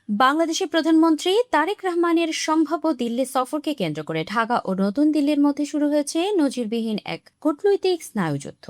বাংলাদেশের প্রধানমন্ত্রী তারেক রহমানের সম্ভাব্য দিল্লি সফরকে কেন্দ্র করে ঢাকা ও নতুন দিল্লির মধ্যে শুরু হয়েছে নজিরবিহীন এক কূটনৈতিক স্নায়ুযুদ্ধ।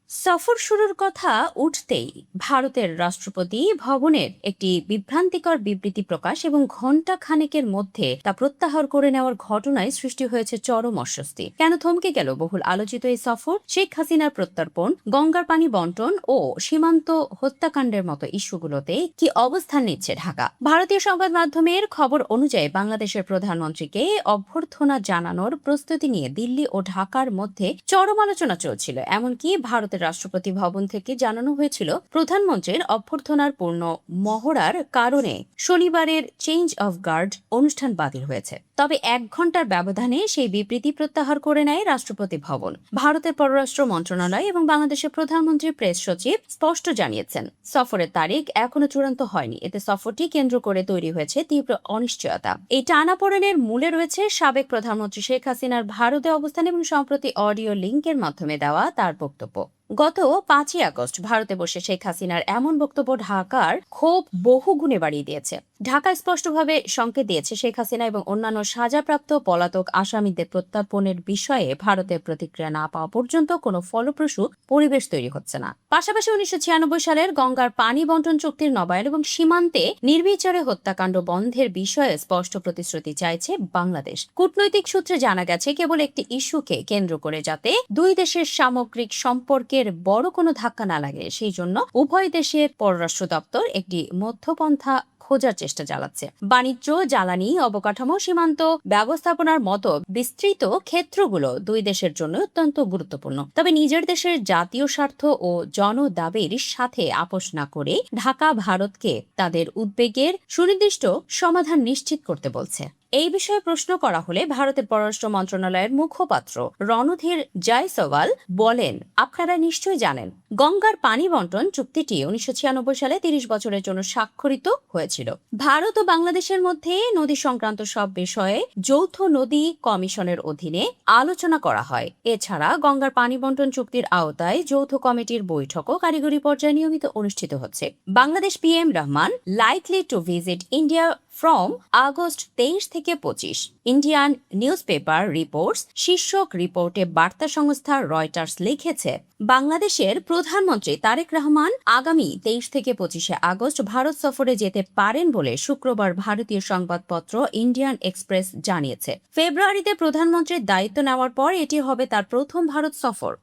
সফর শুরুর কথা উঠতেই ভারতের রাষ্ট্রপতি ভবনের একটি বিভ্রান্তিকর বিবৃতি প্রকাশ এবং ঘণ্টা খানেকের মধ্যে তা প্রত্যাহার করে নেওয়ার ঘটনায় সৃষ্টি হয়েছে চরম অস্বস্তি। কেন থমকে গেল বহুল আলোচিত এই সফর? শেখ হাসিনার প্রত্যর্পণ, গঙ্গার পানি বন্টন ও সীমান্ত হত্যাকাণ্ডের মতো ইস্যুগুলোতে কি অবস্থান নিচ্ছে ঢাকা? ভারতীয় সংবাদ মাধ্যমের খবর অনুযায়ী বাংলাদেশের প্রধানমন্ত্রীকে অভ্যর্থনা জানানোর প্রস্তুতি নিয়ে দিল্লি ও ঢাকার মধ্যে চরম আলোচনা চলছিল। এমনকি ভারতের রাষ্ট্রপতি ভবন থেকে জানানো হয়েছিল প্রধানমন্ত্রীর অভ্যর্থনার পূর্ণ মহড়ার কারণে শনিবারের চেঞ্জ অফ গার্ড অনুষ্ঠান বাতিল হয়েছে। তবে 1 ঘণ্টার ব্যবধানে সেই বিবৃতি প্রত্যাহার করে নেয় রাষ্ট্রপতি ভবন। ভারতের পররাষ্ট্র মন্ত্রণালয় এবং বাংলাদেশের প্রধানমন্ত্রীর প্রেস সচিব স্পষ্ট জানিয়েছেন, সফরের তারিখ এখনো চূড়ান্ত হয়নি। এতে সফরটি কেন্দ্র করে তৈরি হয়েছে তীব্র অনিশ্চয়তা। এই টানাপোড়েনের মূলে রয়েছে সাবেক প্রধানমন্ত্রী শেখ হাসিনার ভারতে অবস্থান এবং সম্প্রতি অডিও লিঙ্কের মাধ্যমে দেওয়া তার বক্তব্য। গত 5ই আগস্ট ভারতে বসে শেখ হাসিনার এমন বক্তব্য ঢাকার ক্ষোভ বহু গুণে বাড়িয়ে দিয়েছে। ঢাকা স্পষ্টভাবে সংকেত দিয়েছে শেখ হাসিনা এবং অন্যান্য সাজাপ্রাপ্ত পলাতক আসামিদের প্রত্যর্পণের বিষয়ে ভারতের প্রতিক্রিয়া না পাওয়া পর্যন্ত কোনো ফলপ্রসূ পরিবেশ তৈরি হচ্ছে না। পাশাপাশি 1996 সালের গঙ্গার পানি বন্টন চুক্তির নবায়ন এবং সীমান্তে নির্বিচারে হত্যাকাণ্ড বন্ধের বিষয়ে স্পষ্ট প্রতিশ্রুতি চাইছে বাংলাদেশ। কূটনৈতিক সূত্রে জানা গেছে, কেবল একটি ইস্যুকে কেন্দ্র করে যাতে দুই দেশের সামগ্রিক সম্পর্কের বড় কোনো ধাক্কা না লাগে, সেই জন্য উভয় দেশের পররাষ্ট্র দপ্তর একটি মধ্যপন্থা খোঁজার চেষ্টা চালাচ্ছে। বাণিজ্য, জ্বালানি, অবকাঠামো, সীমান্ত ব্যবস্থাপনার মতো বিস্তৃত ক্ষেত্রগুলো দুই দেশের জন্য অত্যন্ত গুরুত্বপূর্ণ। তবে নিজের দেশের জাতীয় স্বার্থ ও জনদাবির সাথে আপোষ না করে ঢাকা ভারতকে তাদের উদ্বেগের সুনির্দিষ্ট সমাধান নিশ্চিত করতে বলছে। এই বিষয়ে প্রশ্ন করা হলে ভারতের পররাষ্ট্র মন্ত্রণালয়ের মুখপাত্র রণধীর জয়সওয়াল বলেন, আপনারা নিশ্চয়ই জানেন গঙ্গার পানি বন্টন চুক্তিটি 1996 সালে 30 বছরের জন্য স্বাক্ষরিত হয়েছিল। ভারত ও বাংলাদেশের মধ্যে নদী সংক্রান্ত সব বিষয়ে যৌথ নদী কমিশনের অধীনে আলোচনা করা হয়। এছাড়া গঙ্গার পানি বন্টন চুক্তির আওতায় যৌথ কমিটির বৈঠকও কারিগরি পর্যায়ে নিয়মিত অনুষ্ঠিত হচ্ছে। Bangladesh PM Rahman likely to visit India from August 23 থেকে 25, ইন্ডিয়ান নিউজপেপার রিপোর্টস শীর্ষক রিপোর্টে বার্তা সংস্থা রয়টার্স লিখেছে, বাংলাদেশের প্রধানমন্ত্রী তারেক রহমান আগামী 23 থেকে 25 আগস্ট ভারত সফরে যেতে পারেন বলে শুক্রবার ভারতীয় সংবাদপত্র ইন্ডিয়ান এক্সপ্রেস জানিয়েছে। ফেব্রুয়ারিতে প্রধানমন্ত্রীর দায়িত্ব নেওয়ার পর এটি হবে তার প্রথম ভারত সফর।